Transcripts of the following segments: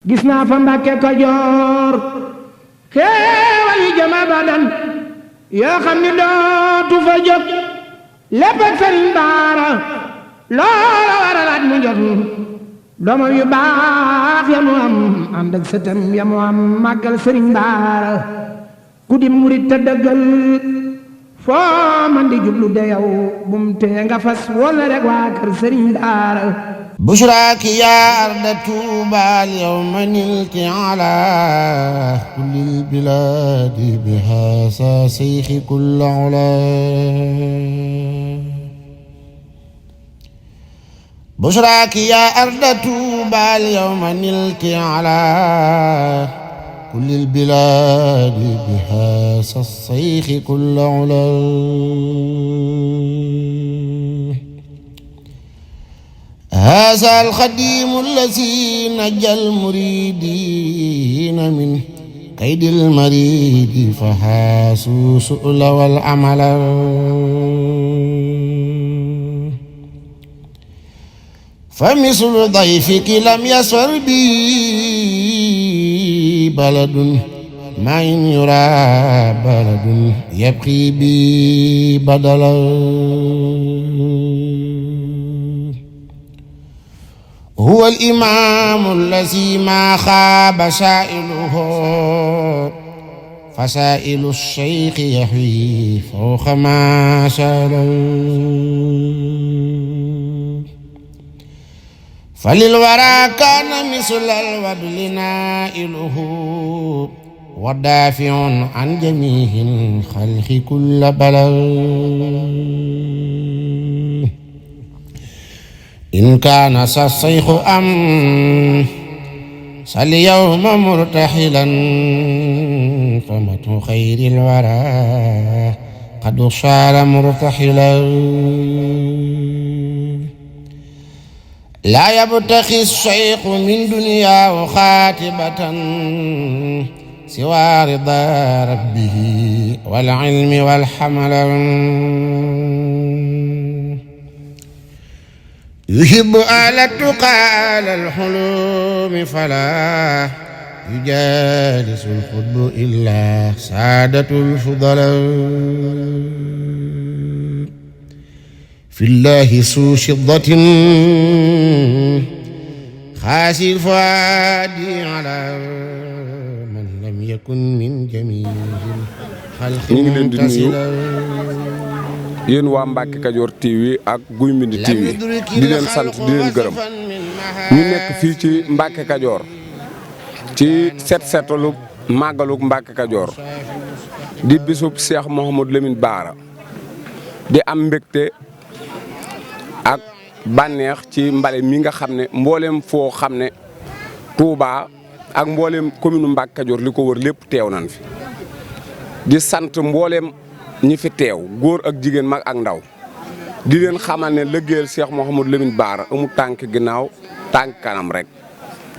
gis naa fa Mbàkke Kajoor xéewal yi jëm abadan yoo xam ni dootu fa jóg lépp ak Sëriñ Baara loola waralaat mu jot doomam yu baax ya mu am ànd ak sëtam ya mu am màggal Sëriñ Baara ku di murit te dëggal foo man di jublu de yow bum tee nga fas wala rek waa kër Sëriñ Baara بشراك يا أرض توبى اليوم نلت على كل البلاد بهذا سيخ كل علا بشراك يا أرض توبى اليوم نلت على كل البلاد بهذا السيخ كل علا هذا الخديم الذي نجى المريدين من كيد المريد فحاسوا سؤل والعمل فمثل ضيفك لم يسر بي بلد ما إن يرى بلد يبقي بي بدلا هو الإمام الذي ما خاب سائله فسائل الشيخ يحوي فوق ما سأل فللورى كان مثل الوبل نائله ودافع عن جميع الخلق كل بلد إن كان الشيخ أم اليوم مرتحلا فمت خير الورى قد صار مرتحلا لا يبتغي الشيخ من دنيا خاتبة سوى رضا ربه والعلم والحمل يحب آل التقى على الحلوم فلا يجالس الخطب إلا سادة الفضلاء في الله سو شدة خاسي الفؤاد على من لم يكن من جميل الخلق متصلا yéen waa Mbacke Kadior TV ak Guy Mbind TV di leen sant di leen gërëm ñu nekk fii ci Mbacke Kadior ci set-setalu màggaluk Mbacke Kadior di bisub Cheikh Mouhamadou Lamine Bara di am mbégte ak bànneex ci mbale mi nga xam ne mboolem foo xam ne Touba ak mboolem commune Mbacke Kadior li ko wër lépp teew nañ fi di sant mboolem ñi fi teew góor ak jigéen mag ak ndaw di leen xamal ne liggéeyal Cheikh Mouhamadou Lamine Bara amul tànk ginnaaw tànk kanam rek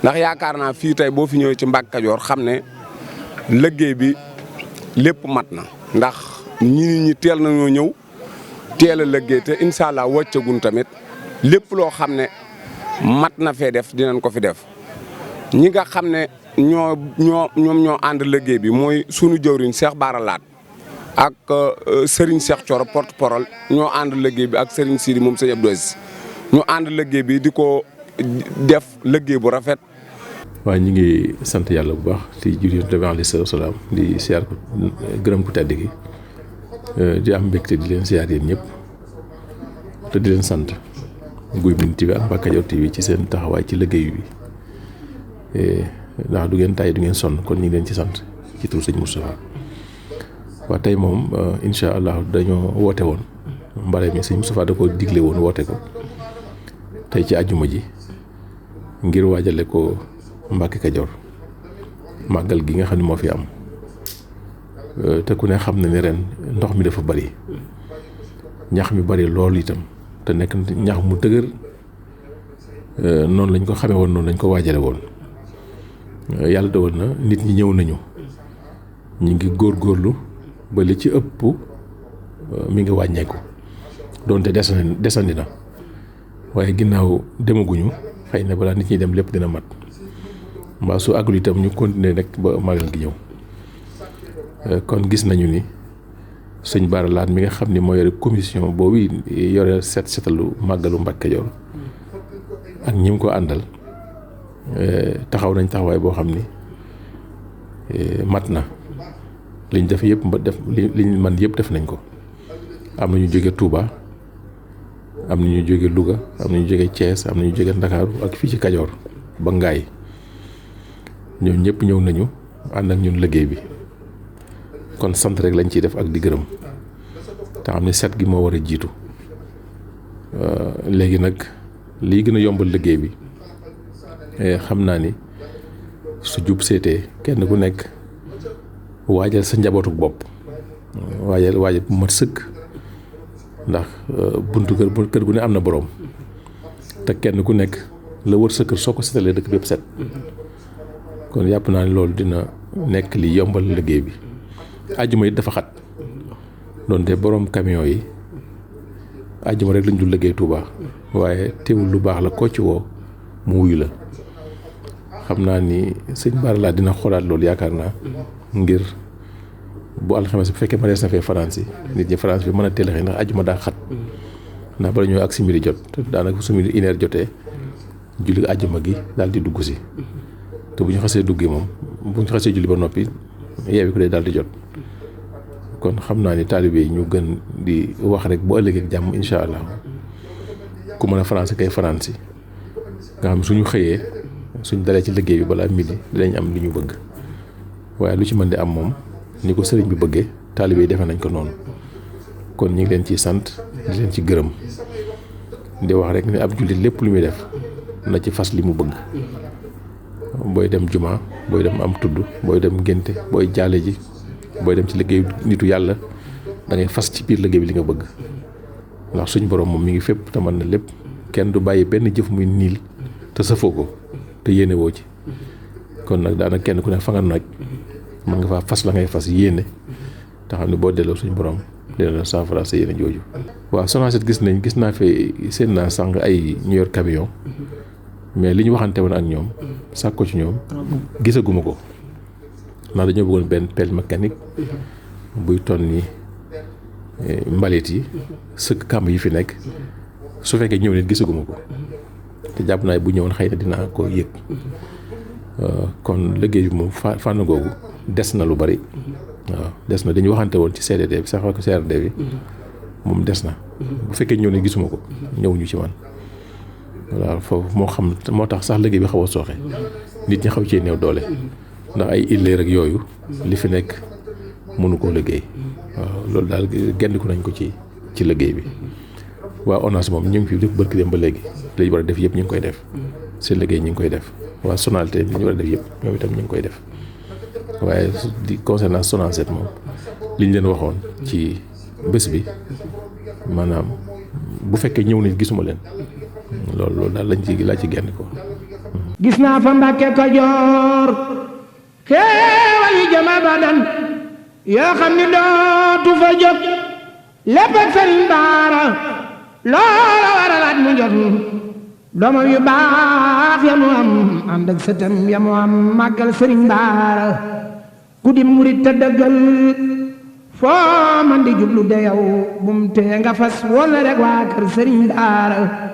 ndax yaakaar naa fii tey boo fi ñëwee ci Mbacke Kadior xam ne liggéey bi lépp mat na ndax ñi teel nañoo ñëw teel a liggéey te incha allah wàccagun tamit lépp loo xam ne mat na fee def dinañ ko fi def ñi nga xam ne ñoo ànd liggéey bi mooy sunu jëwriñ Cheikh Bara Laat ak Serigne Cheikh Thioro porte-parole ñoo ànd liggéey bi ak Serigne Sidi moom Serigne Abdou Aziz ñu ànd liggéey bi di ko def liggéey bu rafet. waaye ñu ngi sant yàlla bu baax di julli Yonent bi alayhi salaam di siyaar ko gërëm ko tedd gi di am mbégte di leen siyaar yéen ñëpp te di leen sant Guy Mbind TV ak Mbacke Kadior TV ci seen taxawaay ci liggéey bi ndax du ngeen tay du ngeen sonn kon ñu ngi leen ci sant ci tur sëñ Moustapha. waaw tey moom incha allah dañoo woote woon mbare mi sëñ Moustapha da ko digle woon woote ko tey ci àjjuma ji ngir waajale ko Mbacke Kadior màggal gi nga xam ne moo fi am te ku ne xam na ne ren ndox mi dafa bari ñax mi bari lool itam te nekk ñax mu dëgër noonu lañ ko xamee woon noonu lañ ko waajale woon yàlla dogal na nit ñi ñëw nañu ñu ngi góorgóorlu ba li ci ëpp mi ngi wàññeeku doonte desandi na waaye ginnaaw demaguñu xëy na balaa nit ñi dem lépp dina mat mbaa su àggul itam ñu continuer rek ba magal gi ñëw. Kon gis nañu ni sëñ Bara Laat mi nga xam ni moo yore commission boobu yore setalu màggalu Mbàkke Kajoor ak ñi mu ko àndal taxaw nañ taxawaay boo xam ni mat na liñ def yëpp liñ man yëpp def nañ ko. am na ñu jóge Touba am na ñu jóge Louga am na ñu jóge Thiès am na ñu jóge Ndakaaru ak fii ci Kajoor ba Ngaay ñoom ñëpp ñëw nañu ànd ak ñun liggéey bi. kon sant rek lañ ciy def ak di gërëm te xam ne set gi moo war a jiitu léegi nag lii gën a yombal liggéey bi xam naa ni su jub seetee kenn ku nekk waajal sa njabootuk bopp waajal bu mat sëkk ndax buntu kër gu ne am na boroom te kenn ku nekk la wër sa kër soo ko setalee dëkk bépp set kon yàpp naa ni loolu dina nekk li yombal liggéey bi. àjjuma it dafa xat doonte borom camion yi àjjuma rek lañ dul liggéey Touba waaye teewul lu baax la ko ci woo mu wuyu la xam naa ni sëñ Bara Laat dina xoolaat loolu yaakaar naa ngir bu alxames bu fekkee ma rees na fee France yi nit ñi France bi mën a teel a xëy ndax àjjuma daa xat ndax bala ñëw ak simili jot daanaka su midi 1h jotee julli àjjuma gi daal di dugg si te bu ñu xasee duggee moom bu ñu xasee julli ba noppi yeewi ko day daal di jot. kon xam naa ni taalibe yi ñu gën di wax rek bu ëllëgee ak jàmm incha allah ku mën a France kay France yi nga xam suñu xëyee suñ dalee ci liggéey bi balaa midi dinañ am li ñu bëgg waaye lu ci mën di am moom ni ko sëriñ bi bëggee taalibe yi defe nañ ko noonu kon ñu ngi leen ciy sant di leen ci gërëm di wax rek ni ab jullit lépp lu muy def na ci fas li mu bëgg booy dem juma booy dem am tudd booy dem ngénte booy jaale ji booy dem ci liggéey nitu yàlla da ngay fas ci biir liggéey bi li nga bëgg ndax suñ borom moom mi ngi fépp te mën na lépp kenn du bàyyi benn jëf muy niil te safoo ko te yéene woo ci kon nag daanaka kenn ku ne fa nga naaj mën nga faa fas la ngay fas yéene te xam ne boo delloo suñ borom dina la saafara sa yéene jooju. waaw Sonacet gis naa fi seen naa sànq ay ñu yor camion mais li ñu waxante woon ak ñoom sàkk ko ci ñoom gisaguma ko. ndax dañoo bëggoon benn pelle mécanique buy ton ni mbalit yi sëkk kàmb yi fi nekk su fekkee ñëw nit gisaguma ko te jàpp naa bu ñëwoon xëy na dinaa ko yëg kon liggéey bi moom fànn googu des na lu bari waaw des na dañu waxante woon ci CDD bi sax ko CRD bi moom des na bu fekkee ñëw nit gisuma ko ñëwuñu ci man voilà foofu moo tax sax liggéey bi xaw a sooxe nit ñi xaw cee néew doole ndax ay ille rek yooyu li fi nekk mënu koo liggéey waaw loolu daal gendiku nañ ko ci liggéey bi waa ONAS moom ñu ngi fi def barki dem ba léegi li ñu war a def yëpp ñu ngi koy def seen liggéey ñu ngi koy def waa Sonatel li ñu war a def yëpp ñoom itam ñu ngi koy def waaye di concernant Sonacet moom li ñu leen waxoon ci bés bi maanaam bu fekkee ñëw nañ gisuma leen loolu daal laa ci genn ko. gis naa fa Mbàkke Kajoor xéewal yi jëm abadan yoo xam ni dootu fa jóg lépp ak Sëriñ Bara loola waralaat mu jot doomam yu baax ya mu am ànd ak sëtam ya mu am màggal Sëriñ Bara ku di murit te dëggal foo man di jublu de yow bum tee nga fas wala rek waa kër Sëriñ Bara